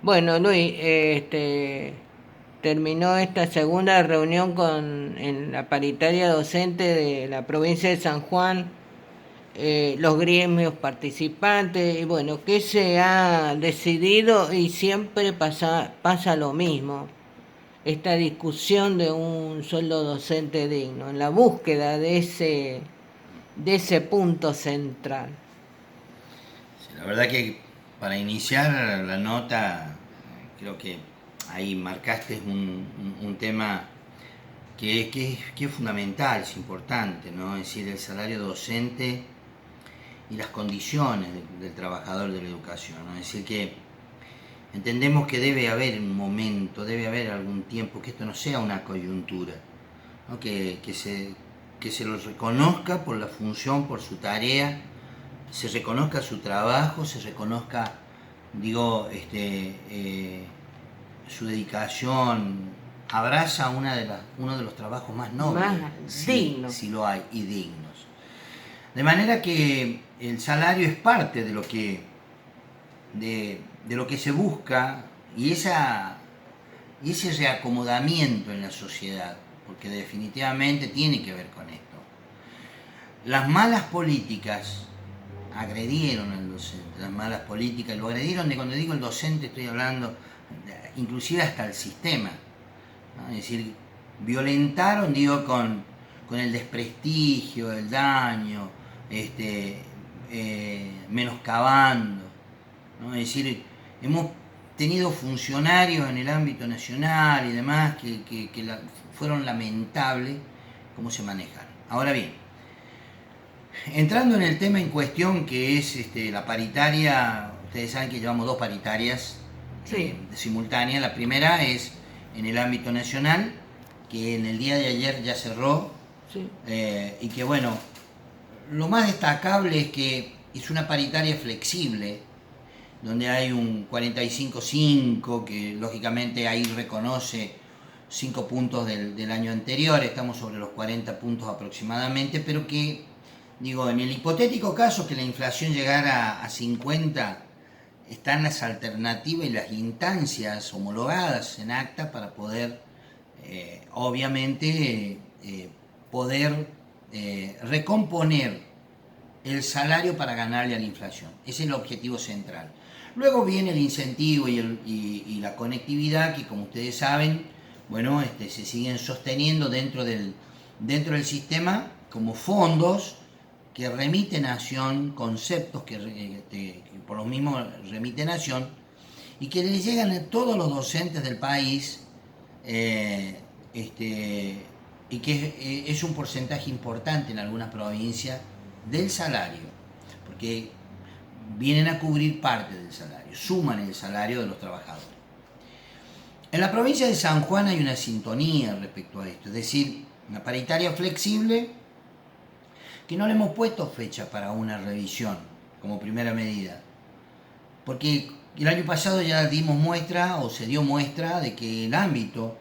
Bueno, Luis, terminó esta segunda reunión en la paritaria docente de la provincia de San Juan, los gremios participantes, y bueno, ¿qué se ha decidido? Y siempre pasa lo mismo, esta discusión de un sueldo docente digno, en la búsqueda de ese punto central. Sí, la verdad que para iniciar la nota, creo que ahí marcaste un tema que es fundamental, es importante, ¿no? Es decir, el salario docente y las condiciones del trabajador de la educación, ¿no? Es decir, que entendemos que debe haber un momento, debe haber algún tiempo, que esto no sea una coyuntura, ¿no? Que se lo reconozca por la función, por su tarea, se reconozca su trabajo, se reconozca, digo, su dedicación, abraza uno de los trabajos más nobles, Más digno. si lo hay, y dignos. De manera que el salario es parte de lo que se busca y ese reacomodamiento en la sociedad, porque definitivamente tiene que ver con esto. Las malas políticas agredieron al docente, las malas políticas, lo agredieron, de cuando digo el docente estoy hablando inclusive hasta el sistema, ¿no? Es decir, violentaron, digo, con el desprestigio, el daño, menoscabando, ¿no? Es decir, hemos tenido funcionarios en el ámbito nacional y demás que fueron lamentables cómo se manejaron. Ahora bien, entrando en el tema en cuestión que es la paritaria, ustedes saben que llevamos dos paritarias Sí, simultáneas. La primera es en el ámbito nacional, que en el día de ayer ya cerró, sí. y que bueno, lo más destacable es que es una paritaria flexible, donde hay un 45-5, que lógicamente ahí reconoce 5 puntos del año anterior, estamos sobre los 40 puntos aproximadamente, pero que, digo, en el hipotético caso que la inflación llegara a 50, están las alternativas y las instancias homologadas en acta para poder, obviamente, poder recomponer el salario para ganarle a la inflación. Ese es el objetivo central. Luego viene el incentivo y la conectividad, que como ustedes saben, bueno, se siguen sosteniendo dentro del sistema como fondos que remite Nación, conceptos que por lo mismo remite Nación, y que le llegan a todos los docentes del país, eh, y que es un porcentaje importante en algunas provincias del salario, porque vienen a cubrir parte del salario, suman el salario de los trabajadores. En la provincia de San Juan hay una sintonía respecto a esto, es decir, una paritaria flexible que no le hemos puesto fecha para una revisión como primera medida, porque el año pasado ya dimos muestra o se dio muestra de que el ámbito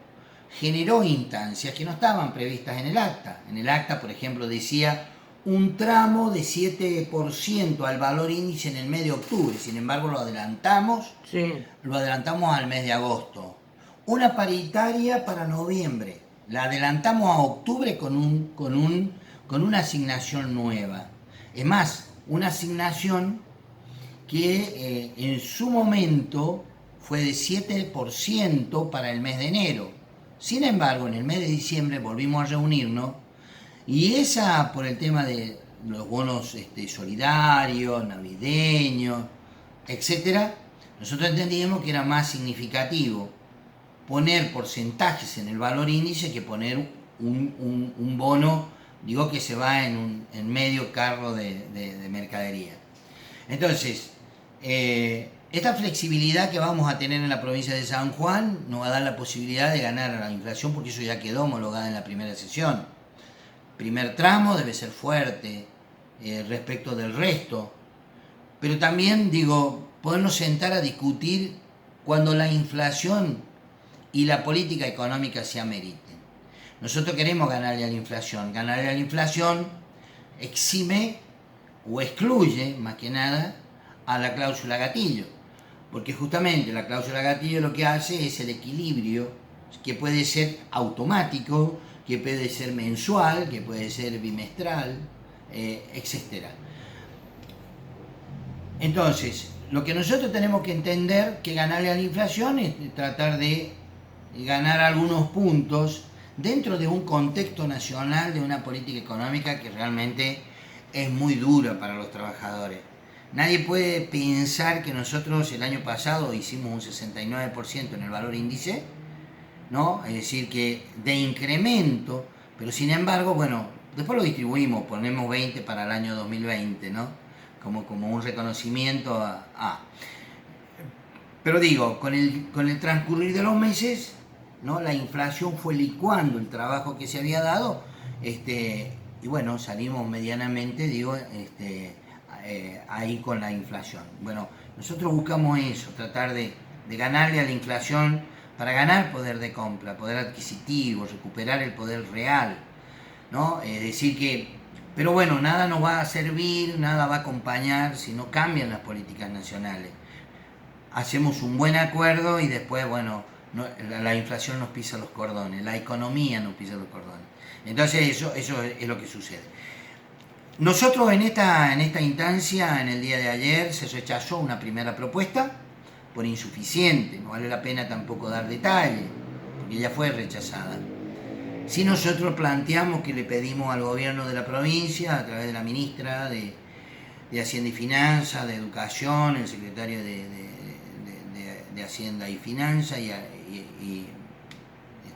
generó instancias que no estaban previstas en el acta. En el acta, por ejemplo, decía un tramo de 7% al valor índice en el mes de octubre, sin embargo Sí. lo adelantamos al mes de agosto. Una paritaria para noviembre, la adelantamos a octubre con una asignación nueva. Es más, una asignación que en su momento fue de 7% para el mes de enero. Sin embargo, en el mes de diciembre volvimos a reunirnos y esa, por el tema de los bonos solidarios, navideños, etcétera, nosotros entendíamos que era más significativo poner porcentajes en el valor índice que poner un bono, digo, que se va en medio carro de mercadería. Entonces, esta flexibilidad que vamos a tener en la provincia de San Juan nos va a dar la posibilidad de ganar a la inflación, porque eso ya quedó homologado en la primera sesión. Primer tramo debe ser fuerte respecto del resto, pero también, digo, podernos sentar a discutir cuando la inflación y la política económica se ameriten. Nosotros queremos ganarle a la inflación. Ganarle a la inflación exime o excluye, más que nada, a la cláusula gatillo. porque justamente la cláusula gatillo lo que hace es el equilibrio, que puede ser automático, que puede ser mensual, que puede ser bimestral, etc. Entonces, lo que nosotros tenemos que entender que ganarle a la inflación es tratar de ganar algunos puntos dentro de un contexto nacional de una política económica que realmente es muy dura para los trabajadores. Nadie puede pensar que nosotros el año pasado hicimos un 69% en el valor índice, ¿no? Es decir, que de incremento, pero sin embargo, bueno, después lo distribuimos, ponemos 20 para el año 2020, ¿no? Como un reconocimiento a. Pero digo, con el transcurrir de los meses, ¿no? La inflación fue licuando el trabajo que se había dado, y bueno, salimos medianamente, digo, ahí con la inflación. Bueno, nosotros buscamos eso, tratar de ganarle a la inflación para ganar poder de compra, poder adquisitivo, recuperar el poder real, ¿no? Es decir que, pero bueno, nada nos va a servir, nada va a acompañar si no cambian las políticas nacionales. Hacemos un buen acuerdo y después, bueno, la inflación nos pisa los cordones, la economía nos pisa los cordones. Entonces eso es lo que sucede. Nosotros en esta instancia, en el día de ayer, se rechazó una primera propuesta por insuficiente, no vale la pena tampoco dar detalle, porque ya fue rechazada. Si nosotros planteamos que le pedimos al gobierno de la provincia, a través de la ministra de Hacienda y Finanzas, de Educación, el secretario de Hacienda y Finanzas y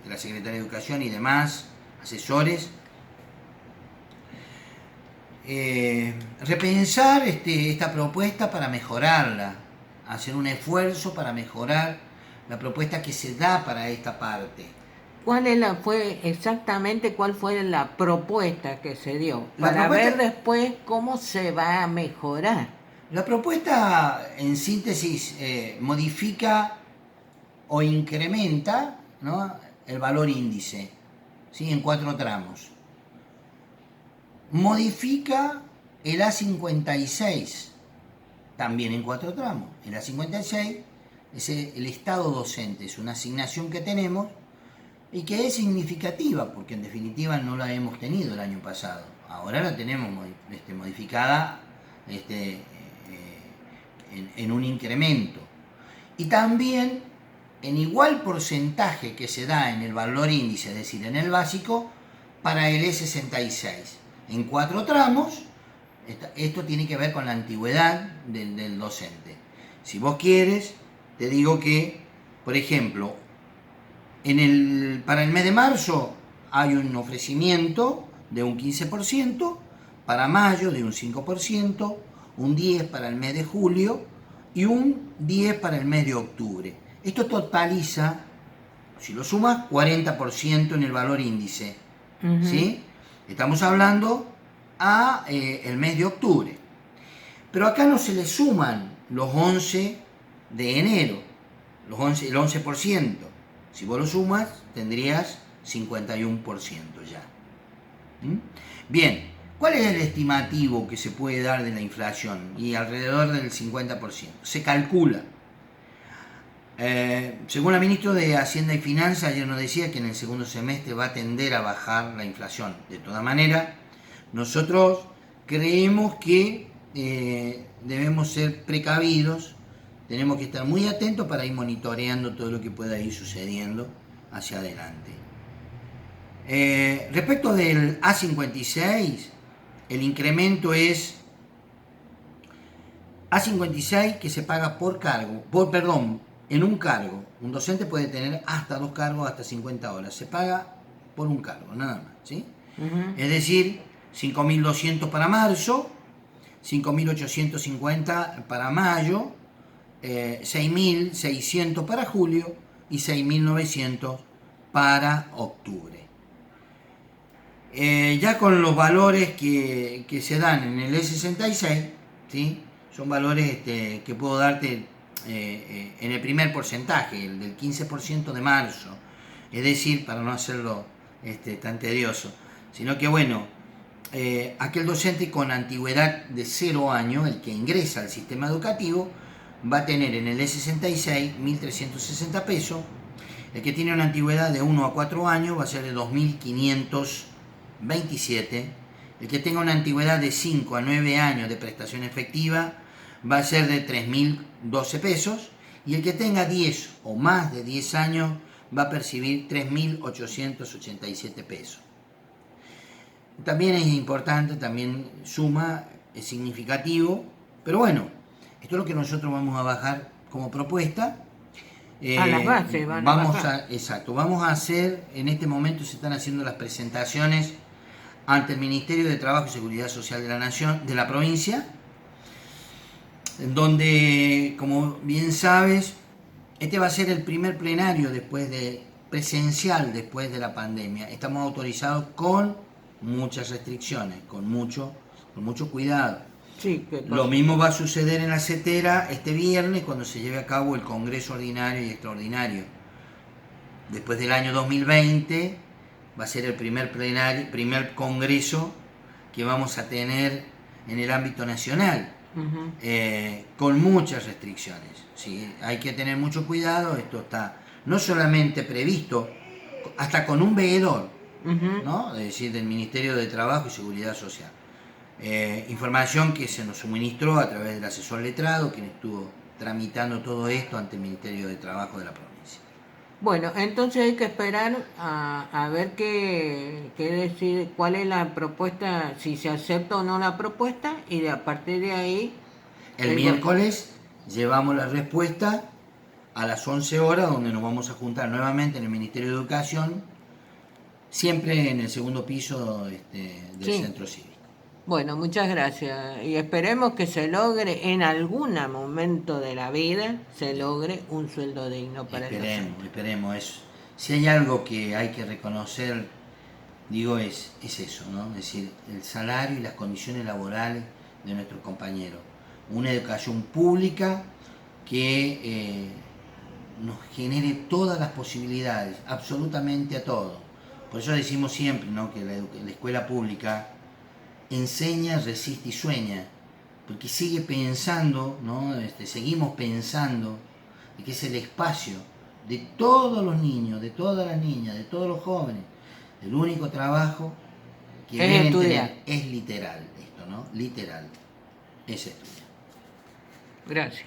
la secretaria de Educación y demás asesores, repensar esta propuesta para mejorarla, hacer un esfuerzo para mejorar la propuesta que se da para esta parte. ¿Cuál fue la propuesta que se dio? Para ver después cómo se va a mejorar. La propuesta, en síntesis, modifica o incrementa, ¿no?, el valor índice, ¿sí?, en 4 tramos. Modifica el A56, también en 4 tramos. El A56 es el estado docente, es una asignación que tenemos y que es significativa, porque en definitiva no la hemos tenido el año pasado. Ahora la tenemos modificada en un incremento. Y también en igual porcentaje que se da en el valor índice, es decir, en el básico, para el E66. En 4 tramos, esto tiene que ver con la antigüedad del docente. Si vos quieres, te digo que, por ejemplo, para el mes de marzo hay un ofrecimiento de un 15%, para mayo de un 5%, un 10% para el mes de julio y un 10% para el mes de octubre. Esto totaliza, si lo sumas, 40% en el valor índice. Uh-huh. ¿Sí? Estamos hablando el mes de octubre. Pero acá no se le suman los 11 de enero, el 11%. Si vos lo sumas, tendrías 51% ya. Bien, ¿cuál es el estimativo que se puede dar de la inflación? Y alrededor del 50%. Se calcula. Según el ministro de Hacienda y Finanzas, ayer nos decía que en el segundo semestre va a tender a bajar la inflación. De todas maneras, nosotros creemos que debemos ser precavidos, tenemos que estar muy atentos para ir monitoreando todo lo que pueda ir sucediendo hacia adelante. Respecto del A56, el incremento es A56 que se paga en un cargo. Un docente puede tener hasta 2 cargos, hasta 50 horas. Se paga por un cargo, nada más, ¿sí? Uh-huh. Es decir, 5.200 para marzo, 5.850 para mayo, 6.600 para julio y 6.900 para octubre. Ya con los valores que se dan en el E66, ¿sí?, son valores que puedo darte en el primer porcentaje, el del 15% de marzo, es decir, para no hacerlo tan tedioso, sino que bueno, aquel docente con antigüedad de 0 años, el que ingresa al sistema educativo, va a tener en el E66 1.360 pesos. El que tiene una antigüedad de 1 a 4 años va a ser de 2.527. El que tenga una antigüedad de 5 a 9 años de prestación efectiva va a ser de 3.012 pesos. Y el que tenga 10 o más de 10 años va a percibir 3.887 pesos. También es importante, también suma, es significativo, pero bueno, esto es lo que nosotros vamos a bajar como propuesta. A las bases van a Vamos bajar. exacto, vamos a hacer, en este momento se están haciendo las presentaciones ante el Ministerio de Trabajo y Seguridad Social de la Nación, de la provincia, en donde, como bien sabes, este va a ser el primer plenario presencial después de la pandemia. Estamos autorizados con muchas restricciones, con mucho cuidado. Sí, Lo mismo va a suceder en la CETERA este viernes cuando se lleve a cabo el Congreso Ordinario y Extraordinario. Después del año 2020 va a ser el primer congreso que vamos a tener en el ámbito nacional, con muchas restricciones. ¿Sí? Hay que tener mucho cuidado, esto está no solamente previsto, hasta con un veedor, ¿no? Es decir, del Ministerio de Trabajo y Seguridad Social. Información que se nos suministró a través del asesor letrado, quien estuvo tramitando todo esto ante el Ministerio de Trabajo de la provincia. Bueno, entonces hay que esperar a ver qué decide, cuál es la propuesta, si se acepta o no la propuesta, y a partir de ahí... El miércoles llevamos la respuesta a las 11 horas, donde nos vamos a juntar nuevamente en el Ministerio de Educación, siempre en el segundo piso del Centro Cívico. Bueno, muchas gracias y esperemos que se logre en algún momento de la vida, se logre un sueldo digno para el docente. Esperemos eso. Si hay algo que hay que reconocer, digo, es eso, ¿no? Es decir, el salario y las condiciones laborales de nuestros compañeros. Una educación pública que nos genere todas las posibilidades, absolutamente a todo. Por eso decimos siempre, ¿no?, que la escuela pública enseña, resiste y sueña, porque sigue pensando, ¿no? Seguimos pensando que es el espacio de todos los niños, de todas las niñas, de todos los jóvenes. El único trabajo que deben tener es literal esto, ¿no? Literal, es estudiar. Gracias.